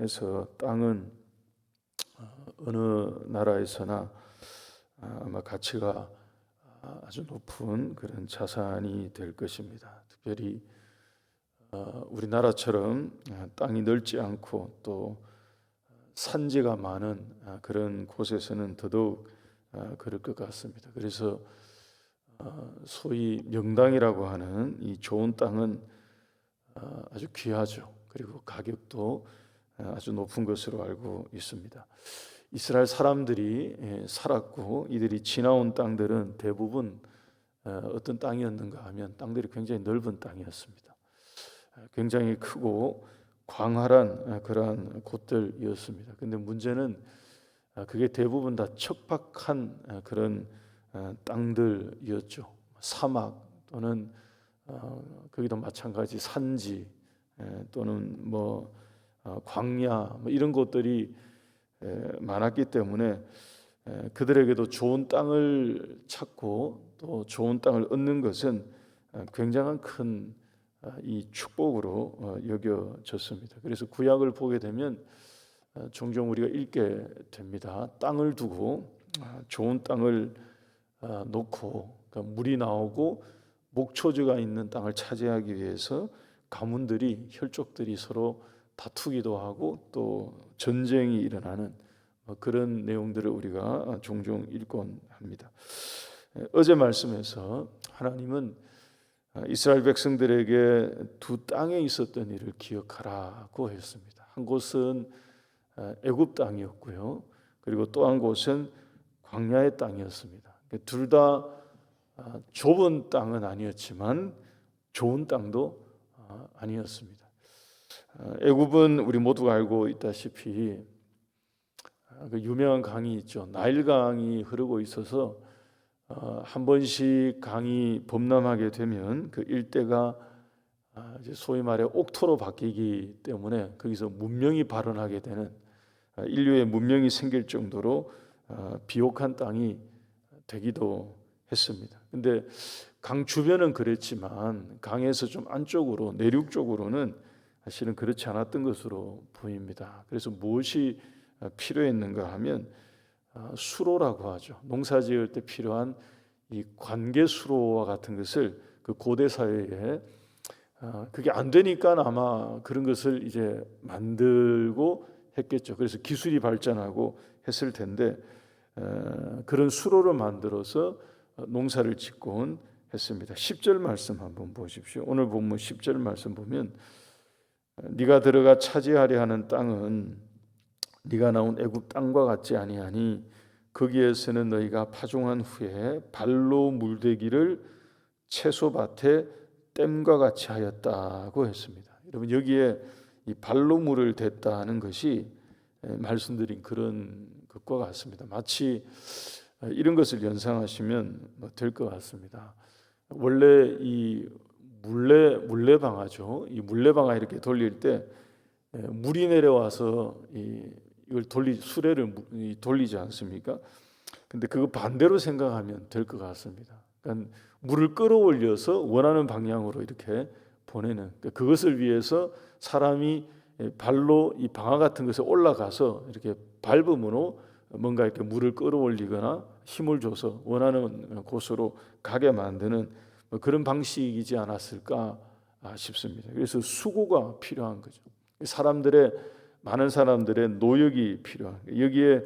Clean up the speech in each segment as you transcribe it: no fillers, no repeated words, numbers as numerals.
하나님께서 땅은 어느 나라에서나 아마 가치가 아주 높은 그런 자산이 될 것입니다. 특별히 우리나라처럼 땅이 넓지 않고 또 산지가 많은 그런 곳에서는 더더욱 그럴 것 같습니다. 그래서 소위 명당이라고 하는 이 좋은 땅은 아주 귀하죠. 그리고 가격도 아주 높은 것으로 알고 있습니다. 이스라엘 사람들이 살았고 이들이 지나온 땅들은 대부분 어떤 땅이었는가 하면 땅들이 굉장히 넓은 땅이었습니다. 굉장히 크고 광활한 그러한 곳들이었습니다. 근데 문제는 그게 대부분 다 척박한 그런 땅들이었죠. 사막 또는 거기도 마찬가지 산지 또는 광야 이런 곳들이 많았기 때문에 그들에게도 좋은 땅을 찾고 또 좋은 땅을 얻는 것은 굉장한 큰 이 축복으로 여겨졌습니다. 그래서 구약을 보게 되면 종종 우리가 읽게 됩니다. 땅을 두고 좋은 땅을 놓고 그러니까 물이 나오고 목초지가 있는 땅을 차지하기 위해서 가문들이 혈족들이 서로 다투기도 하고 또 전쟁이 일어나는 그런 내용들을 우리가 종종 읽곤 합니다. 어제 말씀에서 하나님은 이스라엘 백성들에게 두 땅에 있었던 일을 기억하라고 했습니다. 한 곳은 애굽 땅이었고요. 그리고 또 한 곳은 광야의 땅이었습니다. 둘 다 좁은 땅은 아니었지만 좋은 땅도 아니었습니다. 애굽은 우리 모두가 알고 있다시피 그 유명한 강이 있죠. 나일강이 흐르고 있어서 한 번씩 강이 범람하게 되면 그 일대가 이제 소위 말해 옥토로 바뀌기 때문에 거기서 문명이 발원하게 되는 인류의 문명이 생길 정도로 비옥한 땅이 되기도 했습니다. 근데 강 주변은 그랬지만 강에서 좀 안쪽으로 내륙 쪽으로는 사실은 그렇지 않았던 것으로 보입니다. 그래서 무엇이 필요했는가 하면 수로라고 하죠. 농사 지을 때 필요한 이 관계 수로와 같은 것을 그 고대 사회에 그게 안 되니까 아마 그런 것을 이제 만들고 했겠죠. 그래서 기술이 발전하고 했을 텐데 그런 수로를 만들어서 농사를 짓곤 했습니다. 10절 말씀 한번 보십시오. 오늘 본문 10절 말씀 보면 네가 들어가 차지하려 하는 땅은 네가 나온 애굽 땅과 같지 아니하니 거기에서는 너희가 파종한 후에 발로 물대기를 채소밭에 댐과 같이 하였다고 했습니다. 여러분 여기에 이 발로 물을 댔다는 것이 말씀드린 그런 것과 같습니다. 마치 이런 것을 연상하시면 될 것 같습니다. 원래 이 물레방아죠. 이 물레방아 이렇게 돌릴 때 물이 내려와서 이걸 수레를 돌리지 않습니까? 근데 그거 반대로 생각하면 될 것 같습니다. 그러니까 물을 끌어올려서 원하는 방향으로 이렇게 보내는 그것을 위해서 사람이 발로 이 방아 같은 것에 올라가서 이렇게 밟음으로 뭔가 이렇게 물을 끌어올리거나 힘을 줘서 원하는 곳으로 가게 만드는 그런 방식이지 않았을까 싶습니다. 그래서 수고가 필요한 거죠. 많은 사람들의 노력이 필요한 여기에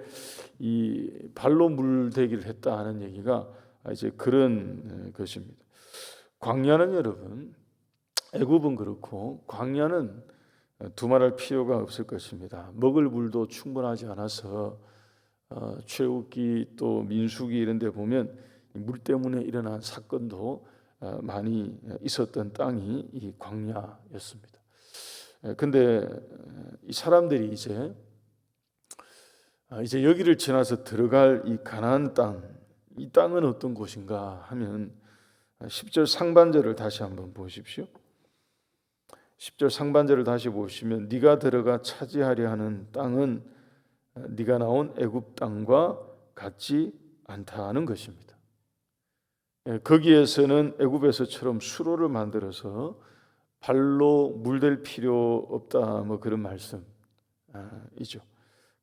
이 발로 물대기를 했다 하는 얘기가 이제 그런 것입니다. 광야는 여러분 애굽은 그렇고 광야는 두말할 필요가 없을 것입니다. 먹을 물도 충분하지 않아서 출애굽기 또 민수기 이런 데 보면 물 때문에 일어난 사건도 많이 있었던 땅이 이 광야였습니다. 근데 이 사람들이 이제 여기를 지나서 들어갈 이 가나안 땅, 이 땅은 어떤 곳인가 하면 10절 상반절을 다시 한번 보십시오. 10절 상반절을 다시 보시면 네가 들어가 차지하려 하는 땅은 네가 나온 애굽 땅과 같지 않다는 것입니다. 거기에서는 애굽에서처럼 수로를 만들어서 발로 물댈 필요 없다 그런 말씀 이죠.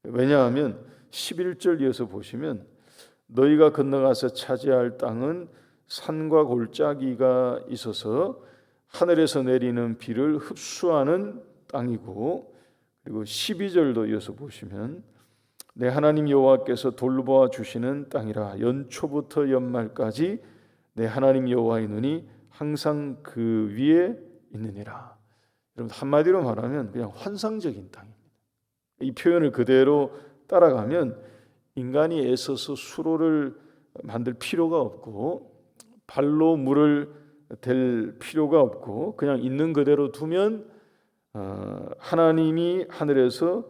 왜냐하면 11절 이어서 보시면 너희가 건너가서 차지할 땅은 산과 골짜기가 있어서 하늘에서 내리는 비를 흡수하는 땅이고, 그리고 12절도 이어서 보시면 내 하나님 여호와께서 돌보아 주시는 땅이라 연초부터 연말까지 내 하나님 여호와의 눈이 항상 그 위에 있느니라. 여러분, 한마디로 말하면 그냥 환상적인 땅입니다. 이 표현을 그대로 따라가면 인간이 애써서 수로를 만들 필요가 없고 발로 물을 댈 필요가 없고 그냥 있는 그대로 두면 하나님이 하늘에서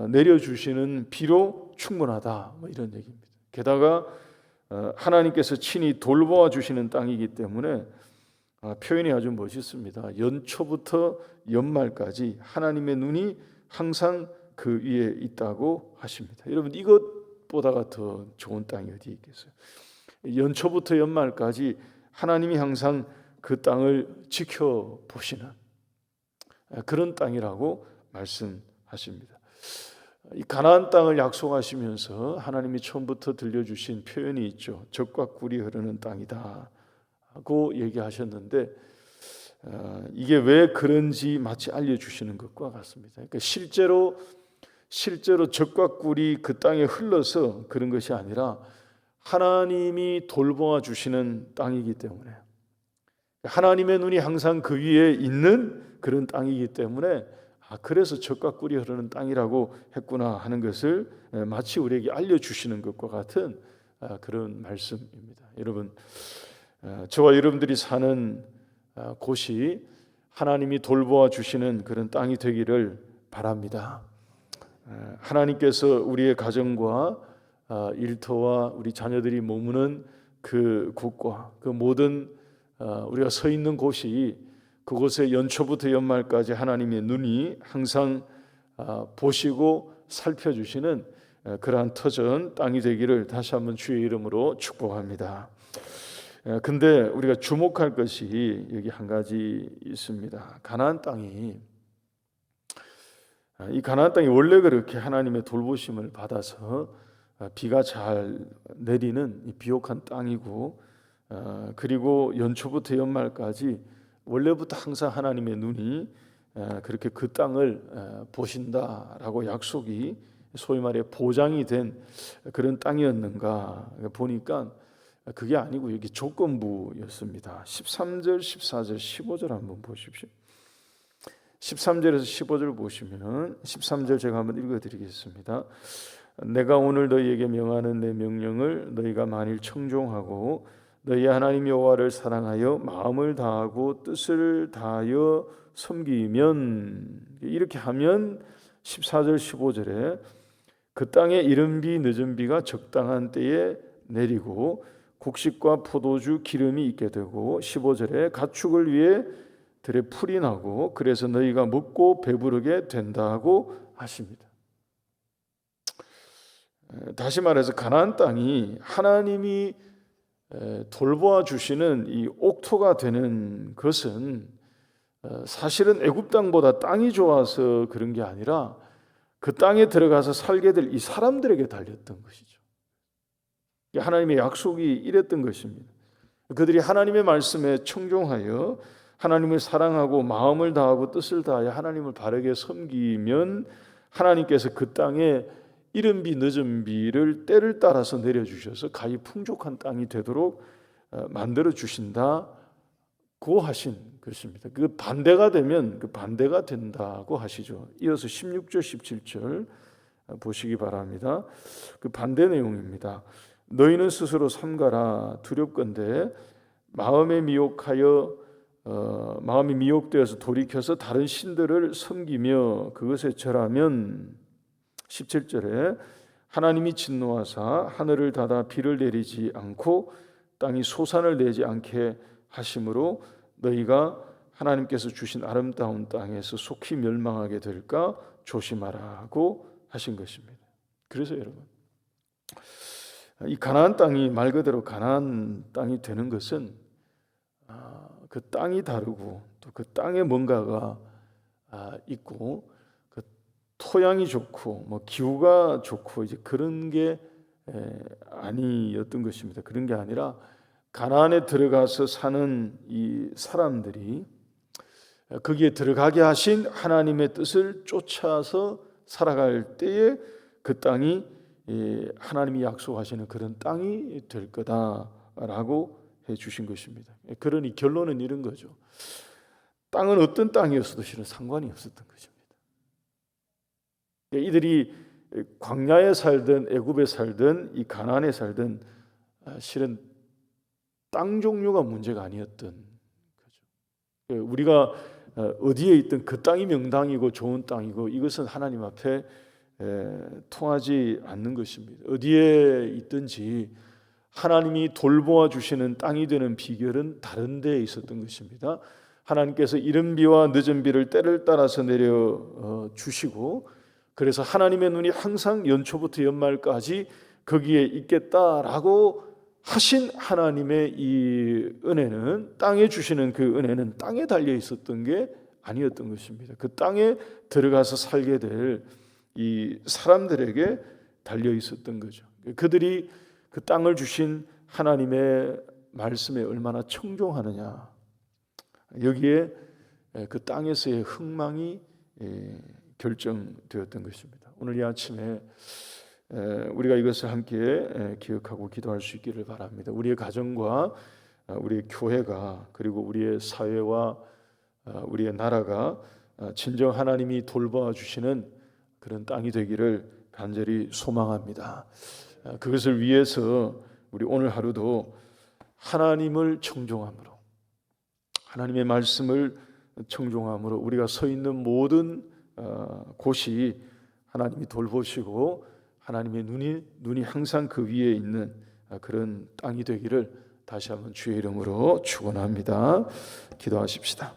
내려주시는 비로 충분하다, 뭐 이런 얘기입니다. 게다가 하나님께서 친히 돌보아 주시는 땅이기 때문에 표현이 아주 멋있습니다. 연초부터 연말까지 하나님의 눈이 항상 그 위에 있다고 하십니다. 여러분, 이것보다가 더 좋은 땅이 어디 있겠어요? 연초부터 연말까지 하나님이 항상 그 땅을 지켜보시는 그런 땅이라고 말씀하십니다. 이 가나안 땅을 약속하시면서 하나님이 처음부터 들려주신 표현이 있죠. 젖과 꿀이 흐르는 땅이다 하고 얘기하셨는데 이게 왜 그런지 마치 알려주시는 것과 같습니다. 그러니까 실제로 젖과 꿀이 그 땅에 흘러서 그런 것이 아니라 하나님이 돌보아 주시는 땅이기 때문에, 하나님의 눈이 항상 그 위에 있는 그런 땅이기 때문에 그래서 젖과 꿀이 흐르는 땅이라고 했구나 하는 것을 마치 우리에게 알려주시는 것과 같은 그런 말씀입니다. 여러분, 저와 여러분들이 사는 곳이 하나님이 돌보아 주시는 그런 땅이 되기를 바랍니다. 하나님께서 우리의 가정과 일터와 우리 자녀들이 머무는 그 곳과 그 모든 우리가 서 있는 곳이 그곳에 연초부터 연말까지 하나님의 눈이 항상 보시고 살펴주시는 그러한 터전 땅이 되기를 다시 한번 주의 이름으로 축복합니다. 근데 우리가 주목할 것이 여기 한 가지 있습니다. 가나안 땅이, 이 가나안 땅이 원래 그렇게 하나님의 돌보심을 받아서 비가 잘 내리는 이 비옥한 땅이고, 그리고 연초부터 연말까지 원래부터 항상 하나님의 눈이 그렇게 그 땅을 보신다라고 약속이 소위 말해 보장이 된 그런 땅이었는가 보니까 그게 아니고 여기 조건부였습니다. 13절, 14절, 15절 한번 보십시오. 13절에서 15절 보시면 13절 제가 한번 읽어드리겠습니다. 내가 오늘 너희에게 명하는 내 명령을 너희가 만일 청종하고 너희 하나님 여호와를 사랑하여 마음을 다하고 뜻을 다하여 섬기면, 이렇게 하면 14절 15절에 그 땅에 이른 비 늦은 비가 적당한 때에 내리고 곡식과 포도주 기름이 있게 되고, 15절에 가축을 위해 들에 풀이 나고 그래서 너희가 먹고 배부르게 된다고 하십니다. 다시 말해서 가나안 땅이 하나님이 돌보아 주시는 이 옥토가 되는 것은 사실은 애굽 땅보다 땅이 좋아서 그런 게 아니라 그 땅에 들어가서 살게 될 이 사람들에게 달렸던 것이죠. 하나님의 약속이 이랬던 것입니다. 그들이 하나님의 말씀에 청종하여 하나님을 사랑하고 마음을 다하고 뜻을 다하여 하나님을 바르게 섬기면 하나님께서 그 땅에 이른 비 늦은 비를 때를 따라서 내려주셔서 가히 풍족한 땅이 되도록 만들어 주신다고 하신 것입니다. 그 반대가 되면 그 반대가 된다고 하시죠. 이어서 16절 17절 보시기 바랍니다. 그 반대 내용입니다. 너희는 스스로 삼가라. 두렵건대 마음이 미혹되어서 돌이켜서 다른 신들을 섬기며 그것에 절하면, 17절에 하나님이 진노하사 하늘을 닫아 비를 내리지 않고 땅이 소산을 내지 않게 하심으로 너희가 하나님께서 주신 아름다운 땅에서 속히 멸망하게 될까 조심하라고 하신 것입니다. 그래서 여러분, 이 가나안 땅이 말 그대로 가나안 땅이 되는 것은 그 땅이 다르고 또 그 땅에 뭔가가 있고 그 토양이 좋고 뭐 기후가 좋고 이제 그런 게 아니었던 것입니다. 그런 게 아니라 가나안에 들어가서 사는 이 사람들이 거기에 들어가게 하신 하나님의 뜻을 쫓아서 살아갈 때에 그 땅이 하나님이 약속하시는 그런 땅이 될 거다라고 해 주신 것입니다. 그러니 결론은 이런 거죠. 땅은 어떤 땅이었어도 실은 상관이 없었던 것입니다. 이들이 광야에 살든 애굽에 살든 이 가나안에 살든 실은 땅 종류가 문제가 아니었던 거죠. 우리가 어디에 있든 그 땅이 명당이고 좋은 땅이고 이것은 하나님 앞에 통하지 않는 것입니다. 어디에 있든지 하나님이 돌보아 주시는 땅이 되는 비결은 다른 데에 있었던 것입니다. 하나님께서 이른 비와 늦은 비를 때를 따라서 내려 주시고 그래서 하나님의 눈이 항상 연초부터 연말까지 거기에 있겠다라고 하신 하나님의 이 은혜는 땅에 주시는 그 은혜는 땅에 달려 있었던 게 아니었던 것입니다. 그 땅에 들어가서 살게 될 이 사람들에게 달려 있었던 거죠. 그들이 그 땅을 주신 하나님의 말씀에 얼마나 청종하느냐, 여기에 그 땅에서의 흥망이 결정되었던 것입니다. 오늘 이 아침에 우리가 이것을 함께 기억하고 기도할 수 있기를 바랍니다. 우리의 가정과 우리의 교회가 그리고 우리의 사회와 우리의 나라가 진정 하나님이 돌보아 주시는 그런 땅이 되기를 간절히 소망합니다. 그것을 위해서 우리 오늘 하루도 하나님을 청종함으로, 하나님의 말씀을 청종함으로 우리가 서 있는 모든 곳이 하나님이 돌보시고 하나님의 눈이 항상 그 위에 있는 그런 땅이 되기를 다시 한번 주의 이름으로 축원합니다. 기도하십시다.